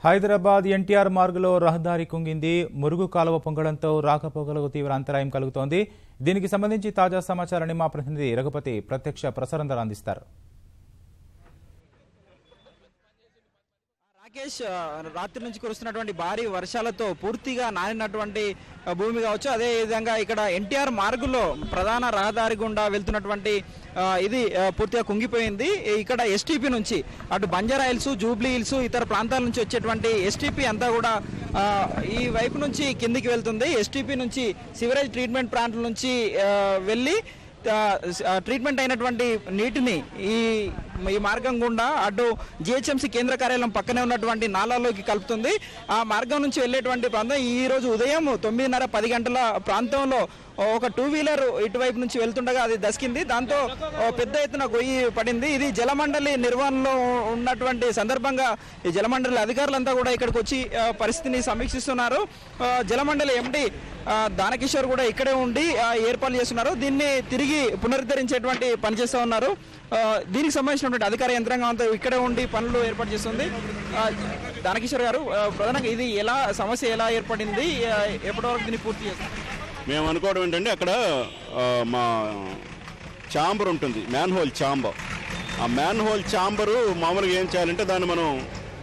హైదరాబాద్ ఎన్టీఆర్ మార్గులో రహదారి కుంగింది. మురుగు కాలువ పొంగడంతో రాకపోకలకు తీవ్ర అంతరాయం కలుగుతోంది. దీనికి సంబంధించి తాజా సమాచారాన్ని మా ప్రతినిధి రఘుపతి ప్రత్యక్ష ప్రసారం ద్వారా అందిస్తారు. రాకేష్, రాత్రి నుంచి కురుస్తున్నటువంటి భారీ వర్షాలతో పూర్తిగా నానినటువంటి భూమి కావచ్చు. అదే విధంగా ఇక్కడ ఎన్టీఆర్ మార్గులో ప్రధాన రహదారి గుండా వెళ్తున్నటువంటి ఇది పూర్తిగా కుంగిపోయింది. ఇక్కడ ఎస్టీపీ నుంచి అటు బంజారా హిల్స్, జూబ్లీ హిల్స్, ఇతర ప్రాంతాల నుంచి వచ్చేటువంటి ఎస్టీపీ అంతా కూడా ఈ వైపు నుంచి కిందికి వెళ్తుంది. ఎస్టీపీ నుంచి సివరేజ్ ట్రీట్మెంట్ ప్లాంట్ల నుంచి వెళ్ళి ట్రీట్మెంట్ అయినటువంటి నీటిని ఈ మార్గం గుండా అటు జిహెచ్ఎంసీ కేంద్ర కార్యాలయం పక్కనే ఉన్నటువంటి నాలాలోకి కలుపుతుంది. ఆ మార్గం నుంచి వెళ్ళేటువంటి ప్రాంతం ఈ రోజు ఉదయం 9:30-10 గంటల ప్రాంతంలో ఒక 2 వీలర్ ఇటువైపు నుంచి వెళ్తుండగా అది దసికింది. దాంతో పెద్ద ఎత్తున గొయ్యి పడింది. ఇది జలమండలి నిర్వహణలో ఉన్నటువంటి సందర్భంగా ఈ జలమండలి అధికారులంతా కూడా ఇక్కడికి వచ్చి పరిస్థితిని సమీక్షిస్తున్నారు. జలమండలి ఎండి దానకిషోర్ కూడా ఇక్కడే ఉండి ఏర్పాట్లు చేస్తున్నారు. దీన్ని తిరిగి పునరుద్ధరించేటువంటి పని చేస్తూ ఉన్నారు. దీనికి సంబంధించినటువంటి అధికార యంత్రాంగం అంతా ఇక్కడే ఉండి పనులు ఏర్పాటు చేస్తుంది. దానకిషోర్ గారు, ప్రధానంగా ఇది సమస్య ఎలా ఏర్పడింది, ఎప్పటివరకు దీన్ని పూర్తి చేస్తారు? మేము అనుకోవడం ఏంటంటే అక్కడ మా ఛాంబర్ ఉంటుంది, మ్యాన్ హోల్ ఛాంబర్. ఆ మ్యాన్ హోల్ ఛాంబరు మామూలుగా ఏం చేయాలంటే దాన్ని మనం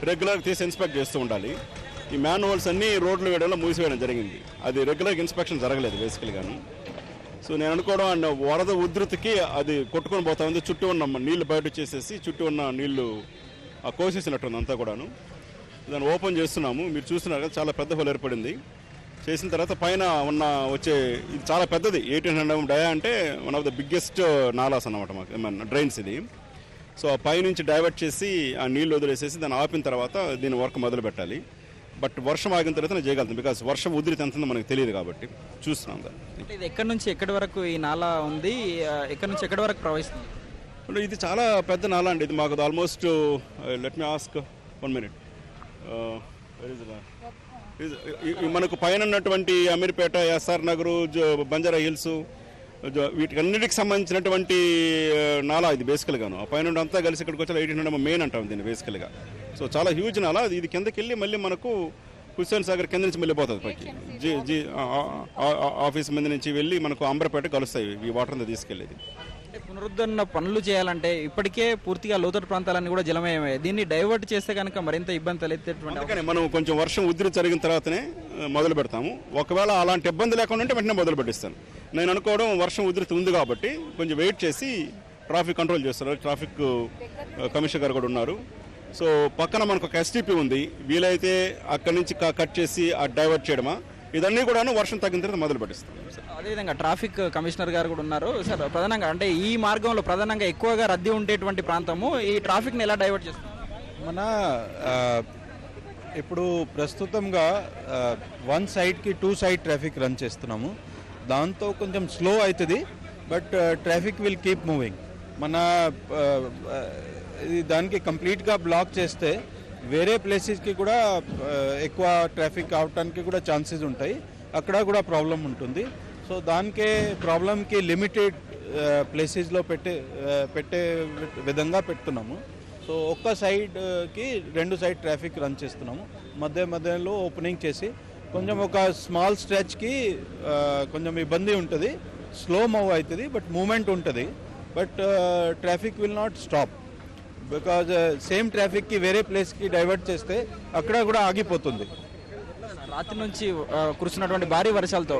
రెగ్యులర్గా తీసి ఇన్స్పెక్ట్ చేస్తూ ఉండాలి. ఈ మ్యాన్ హోల్స్ అన్నీ రోడ్లు వేయడంలో మూసివేయడం జరిగింది. అది రెగ్యులర్గా ఇన్స్పెక్షన్ జరగలేదు బేసికల్గాను. సో నేను అనుకోవడం వరద ఉధృతికి అది కొట్టుకొని పోతా ఉంది. చుట్టూ ఉన్న నీళ్లు బయట వచ్చేసేసి చుట్టూ ఉన్న నీళ్లు కోసేసినట్టుంది అంతా కూడాను. దాన్ని ఓపెన్ చేస్తున్నాము. మీరు చూస్తున్నారు కదా, చాలా పెద్ద హోల్ ఏర్పడింది. చేసిన తర్వాత పైన వచ్చే ఇది చాలా పెద్దది, 1800 mm డయా, అంటే one of the biggest nallahs అన్నమాట మాకు డ్రైన్స్ ఇది. సో ఆ పైనుంచి డైవర్ట్ చేసి ఆ నీళ్లు వదిలేసేసి దాన్ని ఆపిన తర్వాత దీని వర్క్ మొదలు పెట్టాలి. బట్ వర్షం ఆగిన తర్వాత నేను చేయగలుగుతాను, బికాస్ వర్షం ఉధృతి ఎంత ఉందో మనకు తెలియదు కాబట్టి చూస్తున్నాం దాన్ని. ఇది ఎక్కడి నుంచి ఎక్కడి వరకు ఈ నాలా ఉంది, ఎక్కడి నుంచి ఎక్కడి వరకు ప్రవహిస్తుంది? ఇది చాలా పెద్ద నాలా అండి. ఇది మాకు almost let me ask 1 minute. మనకు పైన ఉన్నటువంటి అమీర్పేట, ఎస్ఆర్ నగరు, బంజారా హిల్స్, వీటికన్నిటికి సంబంధించినటువంటి నాలా ఇది బేసికల్గాను. ఆ పైన అంతా కలిసి ఇక్కడికి వచ్చి 1800 mm మెయిన్ అంటాం దీన్ని బేసికల్గా. సో చాలా హ్యూజ్ నాలా. ఇది కిందకి వెళ్ళి మళ్ళీ మనకు హుస్సేన్ సాగర్ కింద నుంచి వెళ్ళిపోతుంది పైకి. ఆఫీస్ మీద నుంచి వెళ్ళి మనకు అంబర్పేట కలుస్తాయి ఈ వాటర్ అంతా తీసుకెళ్ళేది. పునరుద్ధరణ పనులు చేయాలంటే ఇప్పటికే పూర్తిగా లోతట్టు ప్రాంతాలన్నీ కూడా జలమయమయ్యాయి. దీన్ని డైవర్ట్ చేస్తే కనుక మరింత ఇబ్బంది తలెత్తేటువంటి, మనం కొంచెం వర్షం ఉధృతి జరిగిన తర్వాతనే మొదలు పెడతాము. ఒకవేళ అలాంటి ఇబ్బంది లేకుండా ఉంటే వెంటనే మొదలు పెట్టిస్తాను. నేను అనుకోవడం వర్షం ఉధృతి ఉంది కాబట్టి కొంచెం వెయిట్ చేసి ట్రాఫిక్ కంట్రోల్ చేస్తారు. ట్రాఫిక్ కమిషనర్ గారు కూడా ఉన్నారు. సో పక్కన మనకు ఒక ఎస్టీపీ ఉంది. వీలైతే అక్కడి నుంచి కట్ చేసి డైవర్ట్ చేయడమా, ఇదన్నీ కూడా వర్షం తగ్గిన తర్వాత మొదలు పెట్టిస్తాం. అదేవిధంగా ట్రాఫిక్ కమిషనర్ గారు కూడా ఉన్నారు. సార్, ప్రధానంగా అంటే ఈ మార్గంలో ప్రధానంగా ఎక్కువగా రద్దీ ఉండేటువంటి ప్రాంతము, ఈ ట్రాఫిక్ని ఎలా డైవర్ట్ చేస్తుంది? మన ఇప్పుడు ప్రస్తుతంగా 1 సైడ్కి 2 సైడ్ ట్రాఫిక్ రన్ చేస్తున్నాము. దాంతో కొంచెం స్లో అవుతుంది, but traffic will keep moving. మన దానికి కంప్లీట్గా బ్లాక్ చేస్తే వేరే ప్లేసెస్కి కూడా ఎక్కువ ట్రాఫిక్ అవటానికి కూడా ఛాన్సెస్ ఉంటాయి. అక్కడ కూడా ప్రాబ్లం ఉంటుంది. సో దానికే ప్రాబ్లంకి లిమిటెడ్ ప్లేసెస్లో పెట్టే విధంగా పెడుతున్నాము. సో ఒక్క సైడ్కి 2 సైడ్ ట్రాఫిక్ రన్ చేస్తున్నాము. మధ్యలో ఓపెనింగ్ చేసి కొంచెం ఒక స్మాల్ స్ట్రెచ్కి కొంచెం ఇబ్బంది ఉంటుంది, స్లో మూవ్ అవుతుంది, బట్ మూమెంట్ ఉంటుంది. But traffic will not stop, because same ట్రాఫిక్కి వేరే ప్లేస్కి డైవర్ట్ చేస్తే అక్కడ కూడా ఆగిపోతుంది. రాత్రి నుంచి కురుస్తున్నటువంటి భారీ వర్షాలతో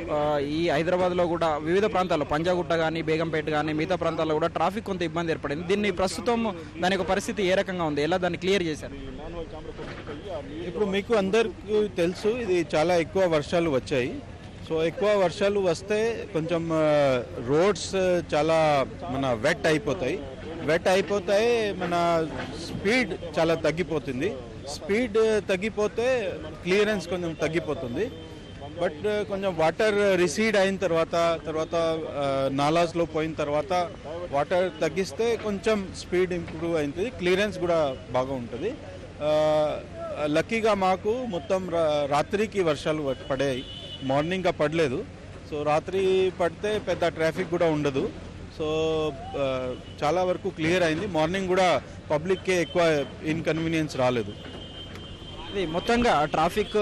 ఈ హైదరాబాద్లో కూడా వివిధ ప్రాంతాల్లో, పంజాగుట్ట కానీ, బేగంపేట కానీ, మిగతా ప్రాంతాల్లో కూడా ట్రాఫిక్ కొంత ఇబ్బంది ఏర్పడింది. దీన్ని ప్రస్తుతం దాని యొక్క పరిస్థితి ఏ రకంగా ఉంది, ఎలా దాన్ని క్లియర్ చేశారు? ఇప్పుడు మీకు అందరికీ తెలుసు, ఇది చాలా ఎక్కువ వర్షాలు వచ్చాయి. సో ఎక్కువ వర్షాలు వస్తే కొంచెం రోడ్స్ చాలా వెట్ అయిపోతాయి. మన స్పీడ్ చాలా తగ్గిపోతుంది. స్పీడ్ తగ్గిపోతే క్లియరెన్స్ కొంచెం తగ్గిపోతుంది. బట్ కొంచెం వాటర్ రిసీడ్ అయిన తర్వాత నాలాస్లో పోయిన తర్వాత వాటర్ తగ్గిస్తే కొంచెం స్పీడ్ ఇంప్రూవ్ అవుతుంది, క్లియరెన్స్ కూడా బాగా ఉంటుంది. లక్కీగా మాకు మొత్తం రాత్రికి వర్షాలు పడాయి, మార్నింగ్గా పడలేదు. సో రాత్రి పడితే పెద్ద ట్రాఫిక్ కూడా ఉండదు. సో చాలా వరకు క్లియర్ అయింది. మార్నింగ్ కూడా పబ్లిక్కే ఎక్కువ ఇన్కన్వీనియన్స్ రాలేదు. ఇది మొత్తంగా ట్రాఫిక్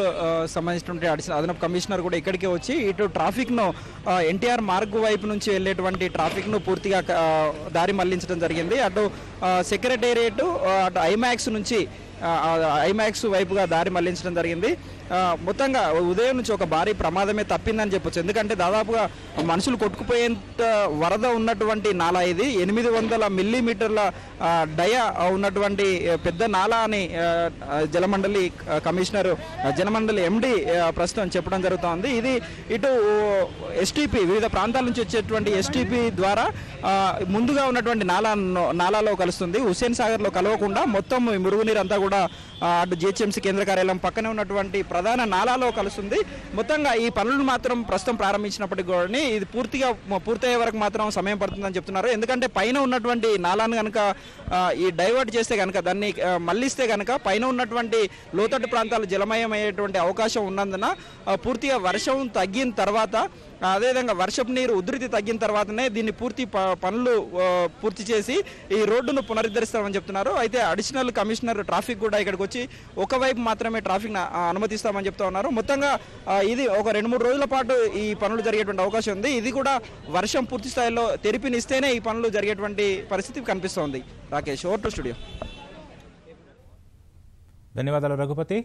సంబంధించినటువంటి అదనపు కమిషనర్ కూడా ఇక్కడికి వచ్చి ఇటు ట్రాఫిక్ను ఎన్టీఆర్ మార్గ్ వైపు నుంచి వెళ్ళేటువంటి ట్రాఫిక్ను పూర్తిగా దారి మళ్లించడం జరిగింది. అటు సెక్రటేరియట్ అటు ఐమాక్స్ నుంచి ఐమాక్స్ వైపుగా దారి మళ్లించడం జరిగింది. మొత్తంగా ఉదయం నుంచి ఒక భారీ ప్రమాదమే తప్పిందని చెప్పొచ్చు. ఎందుకంటే దాదాపుగా మనుషులు కొట్టుకుపోయేంత వరద ఉన్నటువంటి నాలా ఇది. 800 మిల్లీమీటర్ల డయ ఉన్నటువంటి పెద్ద నాలా అని జలమండలి కమిషనర్ జలమండలి ఎండి ప్రస్తుతం చెప్పడం జరుగుతోంది. ఇది ఇటు ఎస్టీపీ వివిధ ప్రాంతాల నుంచి వచ్చేటువంటి ఎస్టీపీ ద్వారా ముందుగా ఉన్నటువంటి నాలాలో కలుస్తుంది. హుస్సేన్ సాగర్లో కలవకుండా మొత్తం మురుగునీరు అంతా కూడా అటు జిహెచ్ఎంసీ కేంద్ర కార్యాలయం పక్కనే ఉన్నటువంటి ప్రధాన నాలాలో కలుస్తుంది. మొత్తంగా ఈ పనులను మాత్రం ప్రస్తుతం ప్రారంభించినప్పటికీ కూడా ఇది పూర్తయ్యే వరకు మాత్రం సమయం పడుతుందని చెప్తున్నారు. ఎందుకంటే పైన ఉన్నటువంటి నాలాను కనుక ఈ డైవర్ట్ చేస్తే కనుక దాన్ని మళ్లిస్తే కనుక పైన ఉన్నటువంటి లోతట్టు ప్రాంతాలు జలమయం అయ్యేటువంటి అవకాశం ఉన్నందున పూర్తిగా వర్షం తగ్గిన తర్వాత అదేవిధంగా వర్షపు నీరు ఉధృతి తగ్గిన తర్వాతనే దీన్ని పనులు పూర్తి చేసి ఈ రోడ్డును పునరుద్ధరిస్తామని చెప్తున్నారు. అయితే అడిషనల్ కమిషనర్ ట్రాఫిక్ కూడా ఇక్కడికి వచ్చి ఒకవైపు మాత్రమే ట్రాఫిక్ అనుమతిస్తామని చెప్తా ఉన్నారు. మొత్తంగా ఇది ఒక 2-3 రోజుల పాటు ఈ పనులు జరిగేటువంటి అవకాశం ఉంది. ఇది కూడా వర్షం పూర్తి స్థాయిలో తెరిపినిస్తేనే ఈ పనులు జరిగేటువంటి పరిస్థితి కనిపిస్తోంది. Rakesh, over to studio. ధన్యవాదాలు రఘుపతి.